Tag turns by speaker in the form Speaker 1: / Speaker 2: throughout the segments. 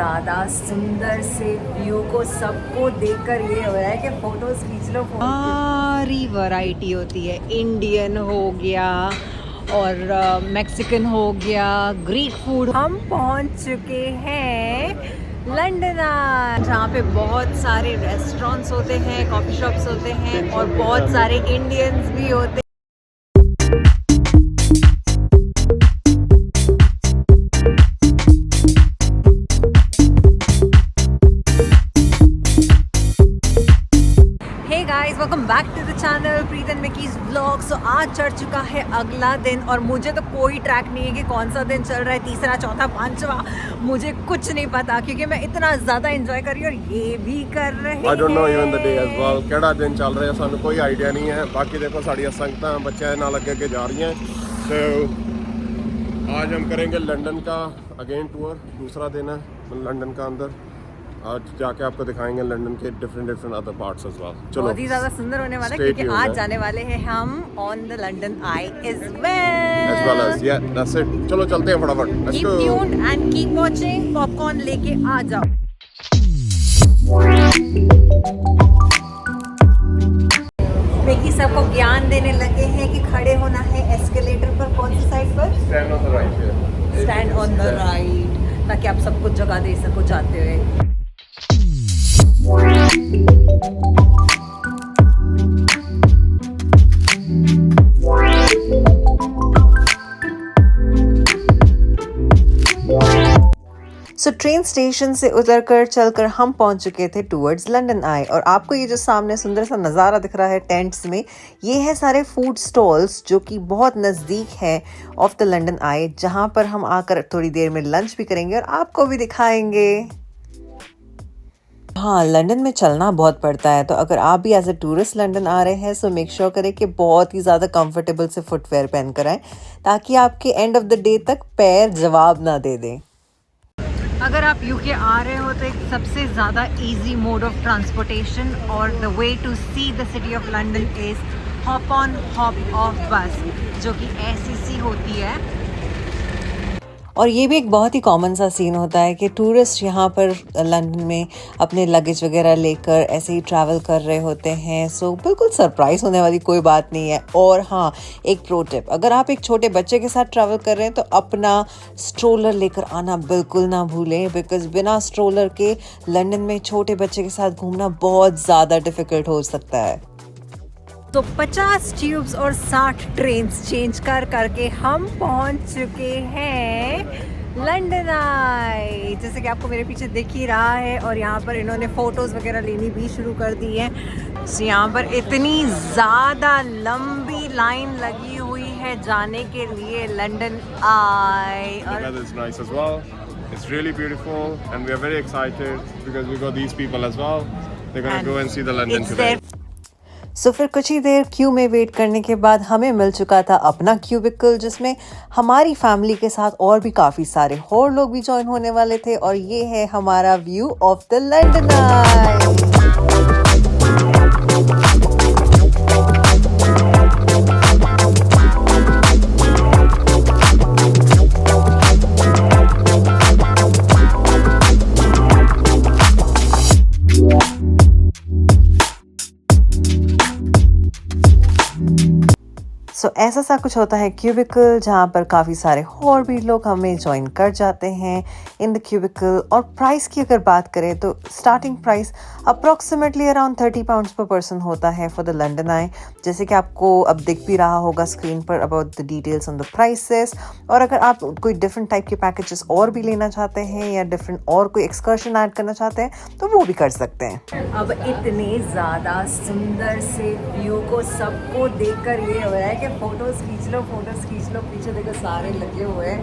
Speaker 1: ज्यादा सुंदर से व्यू को सबको देखकर ये हो रहा है कि फोटोज खींच लो। सारी वैरायटी होती है, इंडियन हो गया और मैक्सिकन हो गया, ग्रीक फूड। हम पहुंच चुके हैं लंदन आई, जहाँ पे बहुत सारे रेस्टोरेंट्स होते हैं, कॉफी शॉप्स होते हैं और बहुत सारे इंडियंस भी होते हैं। Welcome back to the channel Preet and Mickey's vlog. So आज चढ़ चुका है अगला दिन और मुझे तो कोई ट्रैक नहीं है कि कौन सा दिन चल रहा है, तीसरा चौथा पांचवा, मुझे कुछ नहीं पता क्योंकि मैं इतना ज़्यादा एंजॉय कर रही हूँ और ये भी कर रहे हैं।
Speaker 2: I don't know even the day as well। केड़ा दिन चल रहा है सानू कोई आइडिया नहीं है। बाकी देखो साड़ियाँ संगतां बच्चे नाल अगे जा रही हैं। तो आज हम करेंगे लंदन का अगेन टूर, दूसरा दिन है लंदन का अंदर। आज जाके आपको दिखाएंगे लंदन के different other parts as well. चलो
Speaker 1: बहुत ही ज़्यादा सुंदर होने वाला है क्योंकि आज जाने वाले हैं हम on the London eye as well
Speaker 2: as या दैट्स इट। चलो चलते हैं फटाफट, let's
Speaker 1: keep
Speaker 2: go.
Speaker 1: Tuned and keep watching. Popcorn लेके आ जाओ। बेकी सबको ज्ञान देने लगे हैं कि खड़े होना है एस्केलेटर पर। कौन सी साइड पर?
Speaker 2: Stand on the right here.
Speaker 1: Stand on the right, ताकि आप सबको जगह दे सको जाते हुए। सो ट्रेन स्टेशन से उतरकर चलकर हम पहुंच चुके थे टूवर्ड्स लंदन आई। और आपको ये जो सामने सुंदर सा नज़ारा दिख रहा है टेंट्स में, ये है सारे फूड स्टॉल्स जो कि बहुत नज़दीक है ऑफ द लंदन आई, जहां पर हम आकर थोड़ी देर में लंच भी करेंगे और आपको भी दिखाएंगे। हाँ, लंदन में चलना बहुत पड़ता है, तो अगर आप भी एज ए टूरिस्ट लंदन आ रहे हैं सो मेक श्योर करें कि बहुत ही ज़्यादा कंफर्टेबल से फुटवेयर पहन कर आएँ, ताकि आपके एंड ऑफ द डे तक पैर जवाब ना दे दें। अगर आप यूके आ रहे हो तो एक सबसे ज़्यादा इजी मोड ऑफ ट्रांसपोर्टेशन और the way to see the city of London is hop on hop off bus, जो कि ऐसी सी होती है। और ये भी एक बहुत ही कॉमन सा सीन होता है कि टूरिस्ट यहाँ पर लंदन में अपने लगेज वगैरह लेकर ऐसे ही ट्रैवल कर रहे होते हैं। सो बिल्कुल सरप्राइज होने वाली कोई बात नहीं है। और हाँ, एक प्रो टिप, अगर आप एक छोटे बच्चे के साथ ट्रैवल कर रहे हैं तो अपना स्ट्रोलर लेकर आना बिल्कुल ना भूलें, बिकॉज बिना स्ट्रोलर के लंदन में छोटे बच्चे के साथ घूमना बहुत ज़्यादा डिफ़िकल्ट हो सकता है। तो 50 ट्यूब्स और 60 ट्रेन्स चेंज कर करके हम पहुंच चुके हैं लंदन आई, जैसे कि आपको मेरे पीछे दिख ही रहा है। और यहाँ पर इन्होंने फ़ोटोज़ वगैरह लेनी भी शुरू कर दी है। तो यहाँ पर इतनी ज़्यादा लंबी लाइन लगी हुई है जाने के लिए London I.
Speaker 2: It's really beautiful and we are very excited because we got these people as well. They're going to go and see the London today. सो फिर कुछ ही देर क्यू में वेट करने के बाद हमें मिल चुका था अपना क्यूबिकल, जिसमें हमारी फैमिली के साथ और भी काफ़ी सारे और लोग भी ज्वाइन होने वाले थे। और ये है हमारा व्यू ऑफ द लंदन आई। सो ऐसा सा कुछ होता है क्यूबिकल, जहाँ पर काफ़ी सारे और भी लोग हमें ज्वाइन कर जाते हैं इन द क्यूबिकल। और प्राइस की अगर बात करें तो starting price approximately around 30 pounds पर पर्सन होता है फॉर द लंदन आई, जैसे कि आपको अब दिख भी रहा होगा स्क्रीन पर about the details on the prices. और अगर आप कोई डिफरेंट टाइप के पैकेजेस और भी लेना चाहते हैं या डिफरेंट और कोई एक्सकर्शन ऐड करना चाहते हैं तो वो भी कर सकते हैं। अब इतने ज़्यादा सुंदर से व्यू को सबको देखकर ये हो रहा है कि फोटोज खींच लो, फोटोज खींच लो। पीछे देखो सारे लगे हुए हैं।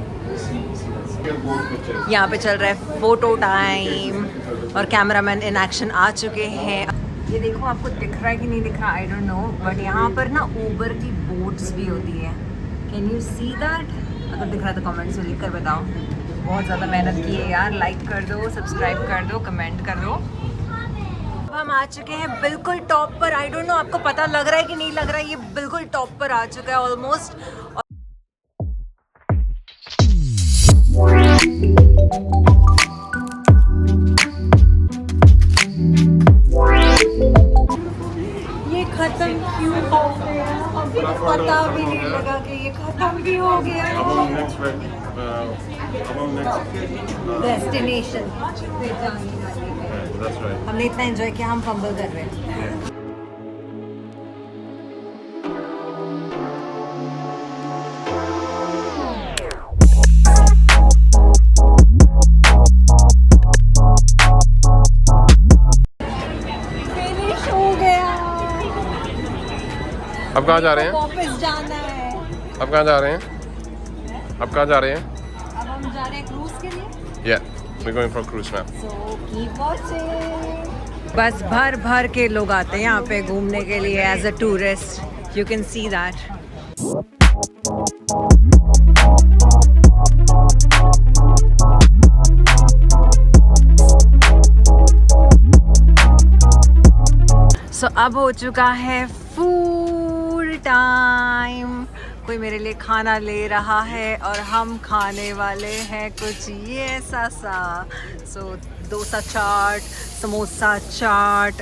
Speaker 2: यहाँ पे चल रहा है फोटो टाइम और कैमरामैन इन एक्शन आ चुके हैं। ये देखो, आपको दिख रहा है कि नहीं दिख रहा, आई डोंट नो, बट यहाँ पर ना ऊबर की बोट्स भी होती है। Can you see that? अगर दिख रहा है तो कमेंट्स में लिख कर बताओ। बहुत ज़्यादा मेहनत की है यार। लाइक कर दो, सब्सक्राइब कर दो, कमेंट कर दो। हम आ चुके हैं बिल्कुल टॉप पर। आई डोंट नो आपको पता लग रहा है कि नहीं लग रहा है, ये बिल्कुल टॉप पर आ चुका है ऑलमोस्ट।
Speaker 1: पता भी नहीं लगा कि ये खत्म भी हो गया। डेस्टिनेशन पे जाने वाले हैं। हमने इतना एंजॉय किया, हम फंबल कर रहे हैं। फिनिश हो गया।
Speaker 3: अब कहाँ जा रहे हैं?
Speaker 1: वापस जाना है।
Speaker 3: अब कहाँ जा रहे हैं? अब कहाँ जा रहे हैं?
Speaker 1: अब हम जा रहे हैं क्रूज के लिए।
Speaker 3: Yeah, we're going for a cruise now.
Speaker 1: So keep watching. बस भर भर के लोग आते हैं यहाँ पे घूमने के लिए as a tourist. You can see that. So अब हो चुका है फूड टाइम। कोई मेरे लिए खाना ले रहा है और हम खाने वाले हैं कुछ ये सा। सो डोसा चाट, समोसा चाट,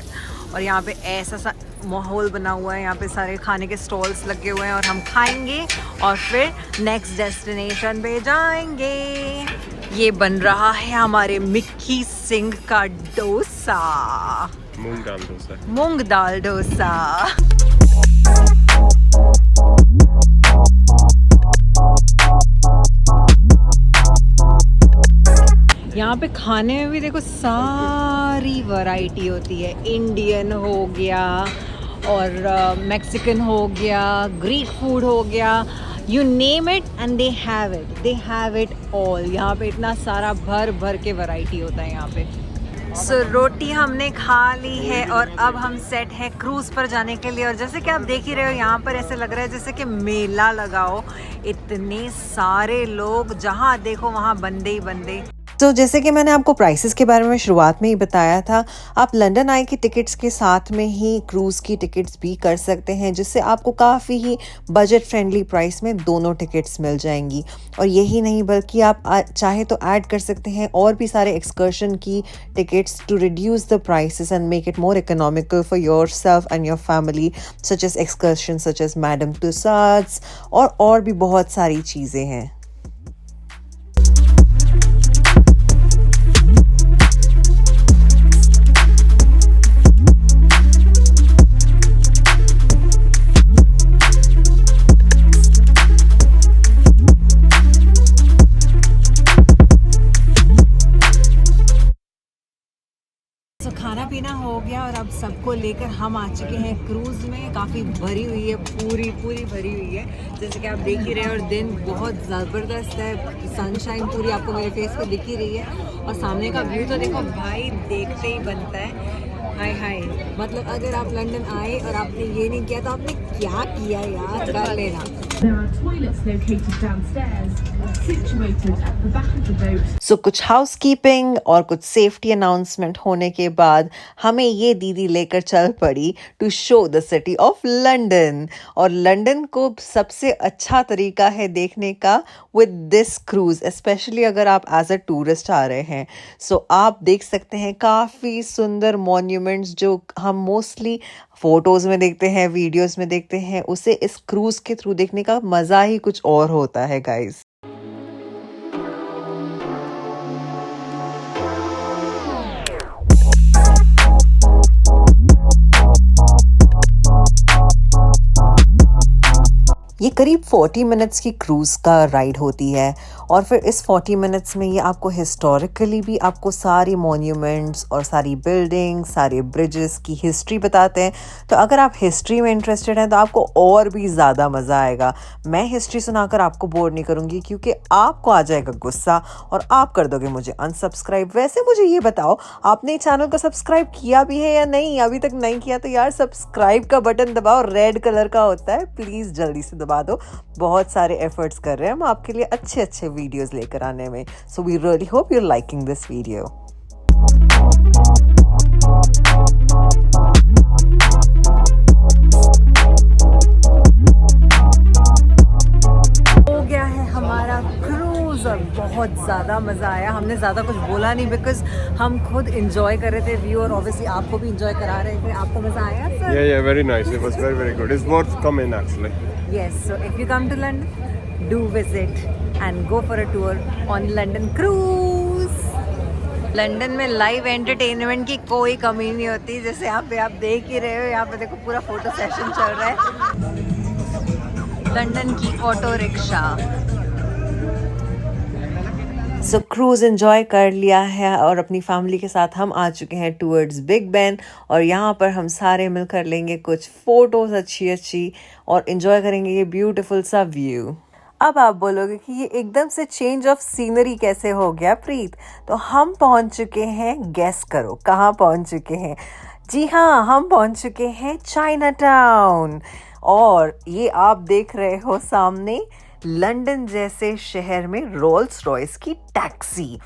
Speaker 1: और यहाँ पे ऐसा सा माहौल बना हुआ है। यहाँ पे सारे खाने के स्टॉल्स लगे हुए हैं और हम खाएंगे और फिर नेक्स्ट डेस्टिनेशन पे जाएंगे। ये बन रहा है हमारे मिक्की सिंह का डोसा,
Speaker 3: मूंग दाल डोसा।
Speaker 1: मूंग दाल डोसा। यहाँ पे खाने में भी देखो सारी वैरायटी होती है। इंडियन हो गया और मैक्सिकन हो गया, ग्रीक फूड हो गया, you name it and they have it all. यहाँ पे इतना सारा भर भर के वैरायटी होता है यहाँ पे। सो रोटी हमने खा ली है और अब हम सेट है क्रूज पर जाने के लिए। और जैसे कि आप देख ही रहे हो यहाँ पर ऐसे लग रहा है जैसे कि मेला लगा हो। इतने सारे लोग, जहाँ देखो वहाँ बंदे ही बंदे।
Speaker 2: तो जैसे कि मैंने आपको प्राइसेस के बारे में शुरुआत में ही बताया था, आप लंदन आई की टिकट्स के साथ में ही क्रूज़ की टिकट्स भी कर सकते हैं, जिससे आपको काफ़ी ही बजट फ्रेंडली प्राइस में दोनों टिकट्स मिल जाएंगी। और यही नहीं बल्कि आप चाहे तो ऐड कर सकते हैं और भी सारे एक्सकर्शन की tickets to reduce the prices and make it more economical for yourself and your family, such as excursion such as Madame Tussauds और भी बहुत सारी चीज़ें हैं।
Speaker 1: खाना पीना हो गया और अब सबको लेकर हम आ चुके हैं क्रूज़ में। काफ़ी भरी हुई है, पूरी भरी हुई है, जैसे कि आप देख ही रहे हैं। और दिन बहुत ज़बरदस्त है, सनशाइन पूरी आपको मेरे फेस पे दिख ही रही है। और सामने का व्यू तो देखो भाई, देखते ही बनता है। हाय मतलब अगर आप लंदन आए और आपने ये नहीं किया तो आपने क्या किया यार, कर लेना।
Speaker 2: सो कुछ हाउसकीपिंग और कुछ सेफ्टी अनाउंसमेंट होने के बाद हमें ये दीदी लेकर चल पड़ी to show the city of London. और लंदन को सबसे अच्छा तरीका है देखने का विद दिस क्रूज, स्पेशली अगर आप एज अ टूरिस्ट आ रहे हैं। सो आप देख सकते हैं काफ़ी सुंदर मॉन्यूमेंट्स जो हम मोस्टली फोटोज़ में देखते हैं, वीडियोस में देखते हैं, उसे इस क्रूज़ के थ्रू देखने का मज़ा ही कुछ और होता है गाइस। ये करीब 40 मिनट्स की क्रूज़ का राइड होती है और फिर इस 40 मिनट्स में ये आपको हिस्टोरिकली भी आपको सारी मॉन्यूमेंट्स और सारी बिल्डिंग्स, सारे ब्रिजेस की हिस्ट्री बताते हैं। तो अगर आप हिस्ट्री में इंटरेस्टेड हैं तो आपको और भी ज़्यादा मज़ा आएगा। मैं हिस्ट्री सुनाकर आपको बोर नहीं करूँगी क्योंकि आपको आ जाएगा गुस्सा और आप कर दोगे मुझे अनसब्सक्राइब। वैसे मुझे ये बताओ, आपने चैनल को सब्सक्राइब किया भी है या नहीं? अभी तक नहीं किया तो यार सब्सक्राइब का बटन दबाओ, रेड कलर का होता है, प्लीज़ जल्दी से दबा दो। बहुत सारे एफर्ट्स कर रहे हैं हम आपके लिए अच्छे वीडियोस लेकर आने में। So we really hope you are liking this video.
Speaker 1: हो गया है हमारा क्रूज और बहुत बहुत ज़्यादा मज़ा आया. हमने ज़्यादा कुछ बोला नहीं बिकॉज हम खुद इंजॉय कर रहे थे व्यू और ऑब्वियसली आपको भी इंजॉय करा रहे थे. आपको मज़ा आया sir?
Speaker 3: Yeah, very nice. It was very good. It's worth coming actually.
Speaker 1: Yes, so if you come to London, do visit and go for a tour on London Cruise. London में live entertainment की कोई कमी नहीं होती. जैसे यहाँ पे आप देख ही रहे हो, यहाँ पे देखो पूरा फोटो सेशन चल रहा है. लंदन की ऑटो रिक्शा.
Speaker 2: सो क्रूज एंजॉय कर लिया है और अपनी फैमिली के साथ हम आ चुके हैं टूवर्ड्स बिग बेन और यहाँ पर हम सारे मिलकर लेंगे कुछ फोटोज अच्छी और एंजॉय करेंगे ये ब्यूटीफुल सा व्यू. अब आप बोलोगे कि ये एकदम से चेंज ऑफ सीनरी कैसे हो गया प्रीत? तो हम पहुंच चुके हैं, गेस करो कहाँ पहुंच चुके हैं? जी हाँ, हम पहुंच चुके हैं चाइना टाउन. और ये आप देख रहे हो सामने लंदन जैसे शहर में रोल्स रॉयस की टैक्सी.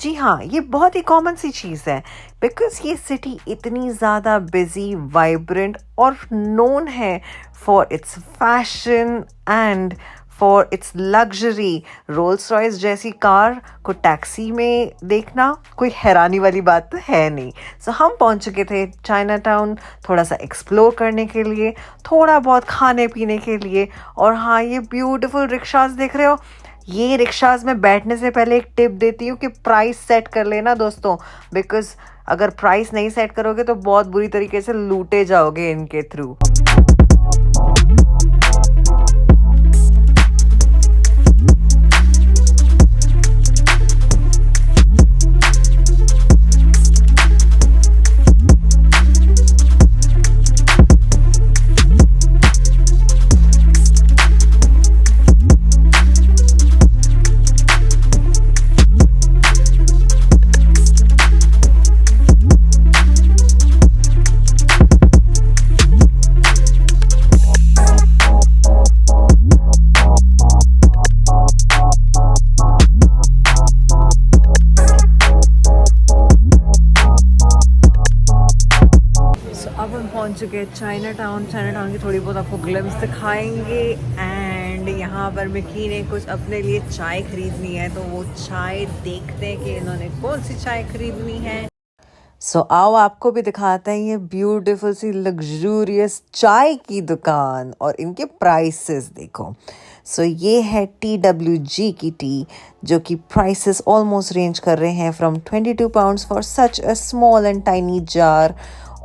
Speaker 2: जी हाँ, ये बहुत ही कॉमन सी चीज़ है बिकॉज ये सिटी इतनी ज़्यादा बिजी, वाइब्रेंट और नोन है for its fashion and for its luxury. Rolls Royce जैसी कार को टैक्सी में देखना कोई हैरानी वाली बात तो है नहीं. सो हम पहुंच चुके थे चाइना टाउन थोड़ा सा एक्सप्लोर करने के लिए, थोड़ा बहुत खाने पीने के लिए. और हाँ, ये ब्यूटीफुल रिक्शास देख रहे हो, ये रिक्शास में बैठने से पहले एक टिप देती हूँ कि प्राइस सेट कर लेना दोस्तों, बिकॉज अगर प्राइस नहीं सेट करोगे तो बहुत बुरी तरीके से लूटे जाओगे इनके थ्रू. पहुंच चुके हैं चाइना टाउन की थोड़ी बहुत आपको ग्लिम्स दिखाएंगे. एंड यहाँ पर मिकी ने कुछ अपने लिए चाय खरीदनी है तो वो चाय देखते हैं कि इन्होंने कौन सी चाय खरीदनी है. सो आओ आपको भी दिखाते हैं ये ब्यूटीफुल सी लग्जूरियस चाय की दुकान और इनके प्राइसेस देखो. सो ये है TWG की टी जो कि प्राइसेस ऑलमोस्ट रेंज कर रहे हैं from £22 for such a small and tiny jar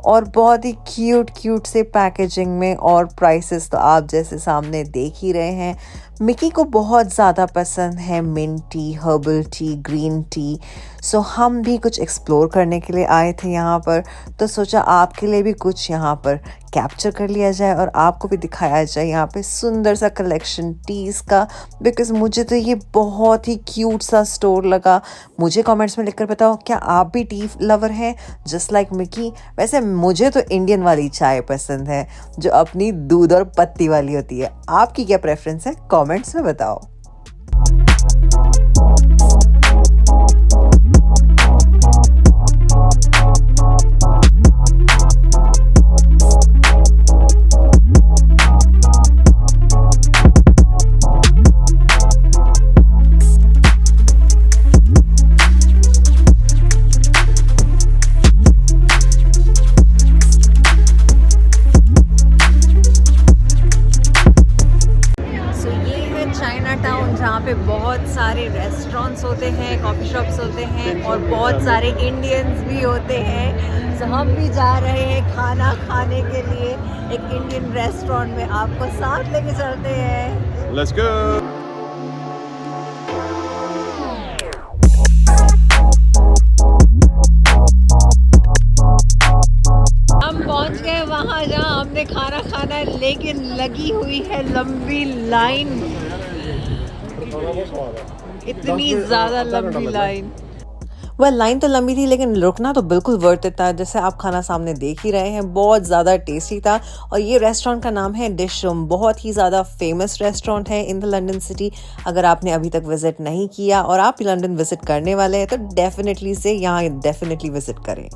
Speaker 2: और बहुत ही क्यूट से पैकेजिंग में. और प्राइसेस तो आप जैसे सामने देख ही रहे हैं. मिकी को बहुत ज़्यादा पसंद है mint tea, herbal tea, green tea. So हम भी कुछ एक्सप्लोर करने के लिए आए थे यहाँ पर, तो सोचा आपके लिए भी कुछ यहाँ पर कैप्चर कर लिया जाए और आपको भी दिखाया जाए यहाँ पे सुंदर सा कलेक्शन टीज़ का. बिकॉज मुझे तो ये बहुत ही क्यूट सा स्टोर लगा. मुझे कमेंट्स में लिखकर बताओ क्या आप भी टी लवर हैं जस्ट लाइक मिकी? वैसे मुझे तो इंडियन वाली चाय पसंद है जो अपनी दूध और पत्ती वाली होती है. आपकी क्या प्रेफरेंस है कमेंट्स में बताओ. जहाँ पे बहुत सारे रेस्टोरेंट्स होते हैं, कॉफ़ी शॉप्स होते हैं और बहुत सारे इंडियंस भी होते हैं. तो हम भी जा रहे हैं खाना खाने के लिए एक इंडियन रेस्टोरेंट में. आपको साथ लेके चलते हैं.
Speaker 3: Let's go.
Speaker 1: हम पहुंच गए वहाँ जहाँ हमने खाना खाना है, लेकिन लगी हुई है लंबी लाइन. इतनी ज़्यादा लंबी लाइन. लाइन तो लंबी थी लेकिन रुकना तो बिल्कुल वर्थ इट था. जैसे आप खाना सामने देख ही रहे हैं, बहुत ज़्यादा टेस्टी था. और ये रेस्टोरेंट का नाम है डिश रूम. बहुत ही ज़्यादा फेमस रेस्टोरेंट है इन द लंदन सिटी. अगर आपने अभी तक विजिट नहीं किया और आप लंदन विजिट करने वाले हैं तो डेफिनेटली से यहाँ डेफिनेटली विजिट करें.